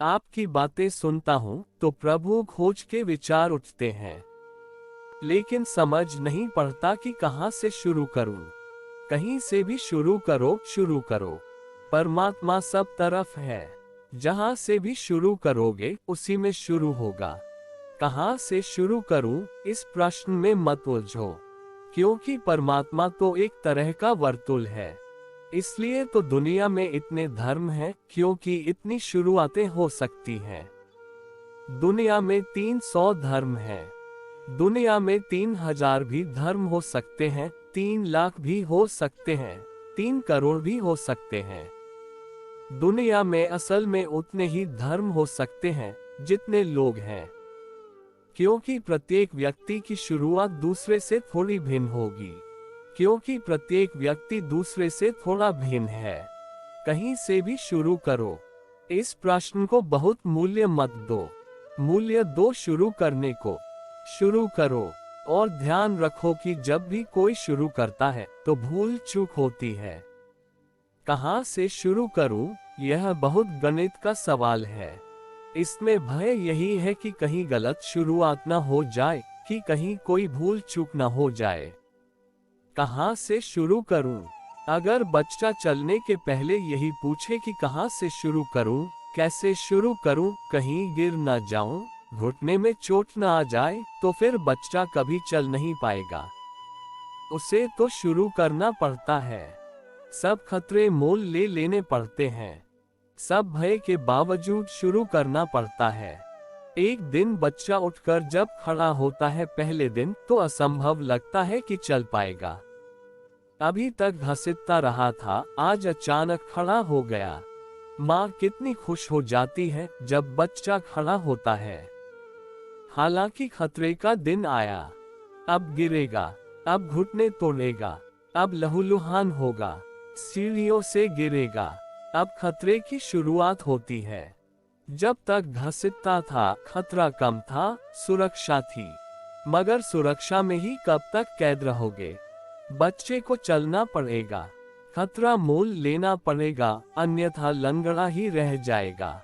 आपकी बातें सुनता हूँ तो प्रभु खोज के विचार उठते हैं, लेकिन समझ नहीं पड़ता कि कहाँ से शुरू करूँ। कहीं से भी शुरू करो। परमात्मा सब तरफ है। जहाँ से भी शुरू करोगे उसी में शुरू होगा। कहाँ से शुरू करूँ, इस प्रश्न में मत उलझो, क्योंकि परमात्मा तो एक तरह का वर्तुल है। इसलिए तो दुनिया में इतने धर्म हैं, क्योंकि इतनी शुरुआतें हो सकती हैं। दुनिया में 300 धर्म हैं। दुनिया में 3000 भी धर्म हो सकते हैं, 3 लाख भी हो सकते हैं, 3 करोड़ भी हो सकते हैं। दुनिया में असल में उतने ही धर्म हो सकते हैं जितने लोग हैं, क्योंकि प्रत्येक व्यक्ति की शुरुआत दूसरे से थोड़ी भिन्न होगी। क्योंकि प्रत्येक व्यक्ति दूसरे से थोड़ा भिन्न है। कहीं से भी शुरू करो। इस प्रश्न को बहुत मूल्य मत दो। मूल्य दो शुरू करने को। शुरू करो, और ध्यान रखो कि जब भी कोई शुरू करता है तो भूल चूक होती है। कहाँ से शुरू करूं, यह बहुत गणित का सवाल है। इसमें भय यही है कि कहीं गलत शुरुआत न हो जाए, कि कहीं कोई भूल चूक न हो जाए। कहाँ से शुरू करूं? अगर बच्चा चलने के पहले यही पूछे कि कहाँ से शुरू करूं, कैसे शुरू करूं, कहीं गिर न जाऊं, घुटने में चोट न आ जाए, तो फिर बच्चा कभी चल नहीं पाएगा। उसे तो शुरू करना पड़ता है। सब खतरे मोल ले लेने पड़ते हैं। सब भय के बावजूद शुरू करना पड़ता है। एक दिन बच्चा उठकर जब खड़ा होता है पहले दिन, तो असंभव लगता है कि चल पाएगा। अभी तक घसीटता रहा था, आज अचानक खड़ा हो गया। माँ कितनी खुश हो जाती है जब बच्चा खड़ा होता है। हालांकि खतरे का दिन आया। अब गिरेगा, अब घुटने तोड़ेगा, अब लहूलुहान होगा, सीढ़ियों से गिरेगा। अब खतरे की शुरुआत होती है। जब तक घसीटता था खतरा कम था, सुरक्षा थी। मगर सुरक्षा में ही कब तक कैद रहोगे? बच्चे को चलना पड़ेगा, खतरा मोल लेना पड़ेगा, अन्यथा लंगड़ा ही रह जाएगा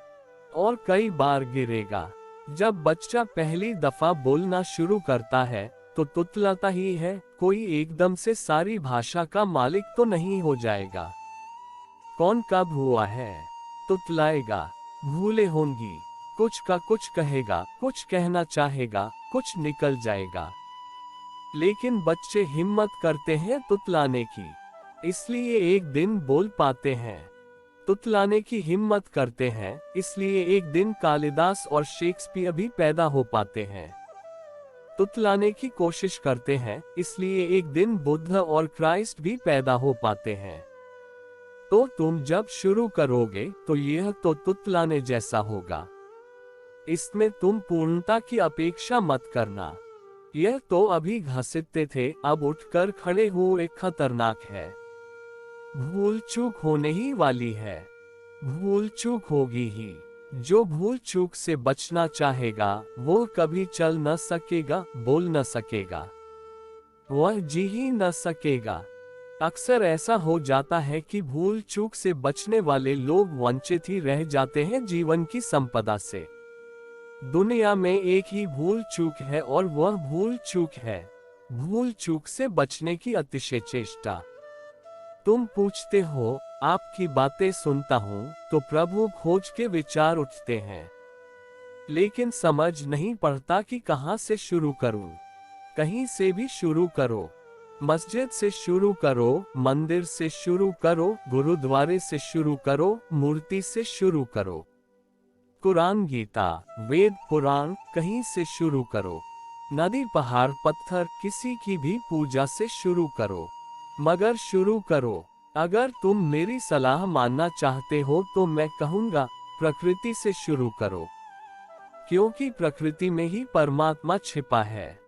और कई बार गिरेगा। जब बच्चा पहली दफा बोलना शुरू करता है तो तुतलाता ही है। कोई एकदम से सारी भाषा का मालिक तो नहीं हो जाएगा। कौन कब हुआ है? तुतलाएगा, भूले होंगी, कुछ का कुछ कहेगा, कुछ कहना चाहेगा, कुछ निकल जाएगा। लेकिन बच्चे हिम्मत करते हैं तुतलाने की, इसलिए एक दिन बोल पाते हैं। तुतलाने की हिम्मत करते हैं, इसलिए एक दिन कालिदास और शेक्सपियर भी पैदा हो पाते हैं। तुतलाने की कोशिश करते हैं, इसलिए एक दिन बुद्ध और क्राइस्ट भी पैदा हो पाते हैं। तो तुम जब शुरू करोगे तो यह तो तुतलाने जैसा होगा। इसमें तुम पूर्णता की अपेक्षा मत करना। यह तो अभी घसीटते थे, अब उठकर खड़े हुए खतरनाक है। भूल चूक होने ही वाली है। भूल चूक होगी ही। जो भूल चूक से बचना चाहेगा वो कभी चल न सकेगा, बोल न सकेगा, वह जी ही न सकेगा। अक्सर ऐसा हो जाता है कि भूल चूक से बचने वाले लोग वंचित ही रह जाते हैं जीवन की संपदा से। दुनिया में एक ही भूल चूक है और वह भूल चूक है भूल चूक से बचने की अतिशय चेष्टा। तुम पूछते हो, आपकी बातें सुनता हूँ तो प्रभु खोज के विचार उठते हैं, लेकिन समझ नहीं पड़ता कि कहाँ से शुरू करूँ। कहीं से भी शुरू करो। मस्जिद से शुरू करो, मंदिर से शुरू करो, गुरुद्वारे से शुरू करो, मूर्ति से शुरू करो। कुरान, गीता, वेद, पुराण, कहीं से शुरू करो। नदी, पहाड़, पत्थर, किसी की भी पूजा से शुरू करो, मगर शुरू करो। अगर तुम मेरी सलाह मानना चाहते हो तो मैं कहूँगा, प्रकृति से शुरू करो, क्योंकि प्रकृति में ही परमात्मा छिपा है।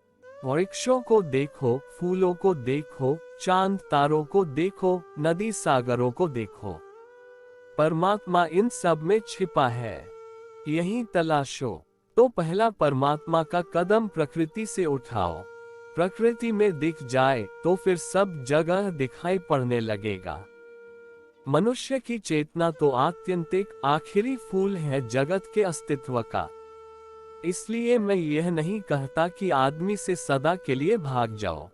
वृक्षों को देखो, फूलों को देखो, चांद तारों को देखो, नदी सागरों को देखो, परमात्मा इन सब में छिपा है। यही तलाशो। तो पहला परमात्मा का कदम प्रकृति से उठाओ। प्रकृति में दिख जाए तो फिर सब जगह दिखाई पड़ने लगेगा। मनुष्य की चेतना तो आत्यंतिक आखिरी फूल है जगत के अस्तित्व का। इसलिए मैं यह नहीं कहता कि आदमी से सदा के लिए भाग जाओ।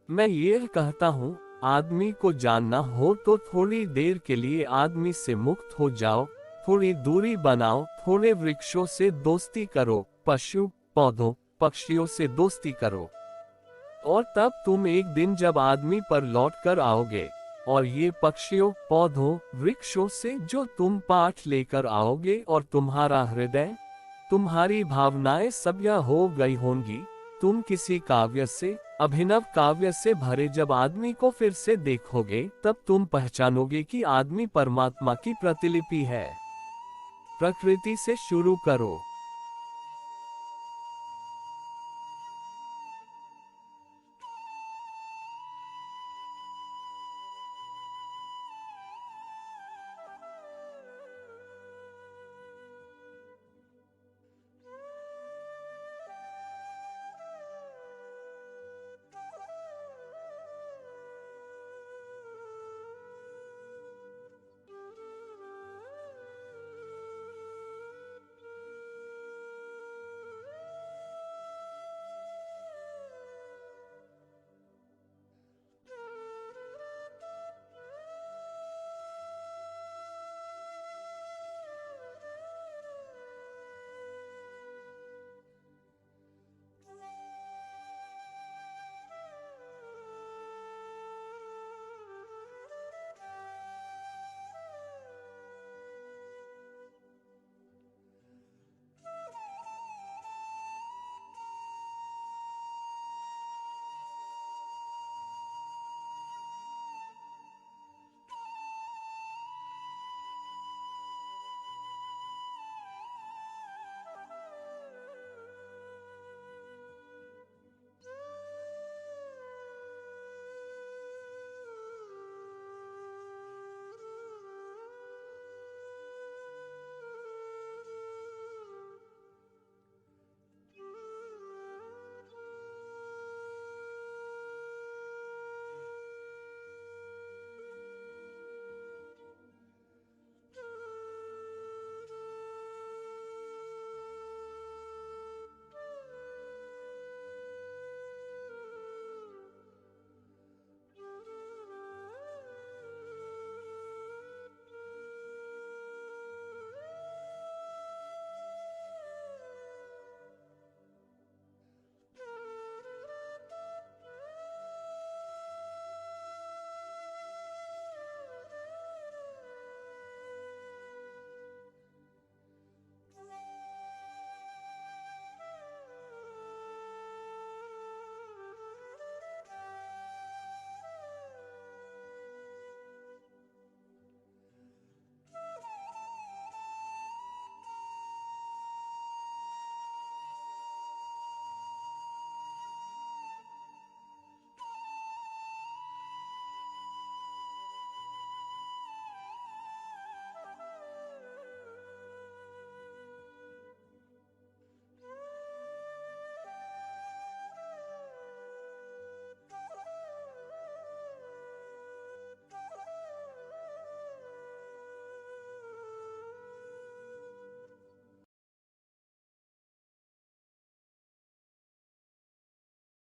मैं यह कहता हूँ, आदमी को जानना हो तो थोड़ी देर के लिए आदमी से मुक्त हो जाओ, थोड़ी दूरी बनाओ, थोड़े वृक्षों से दोस्ती करो, पशु पौधों पक्षियों से दोस्ती करो। और तब तुम एक दिन जब आदमी पर लौट कर आओगे, और ये पक्षियों पौधों वृक्षों से जो तुम पाठ लेकर आओगे, और तुम्हारा हृदय तुम्हारी भावनाएं सभ्य हो गई होंगी, तुम किसी काव्य से अभिनव काव्य से भरे जब आदमी को फिर से देखोगे, तब तुम पहचानोगे कि आदमी परमात्मा की प्रतिलिपि है। प्रकृति से शुरू करो।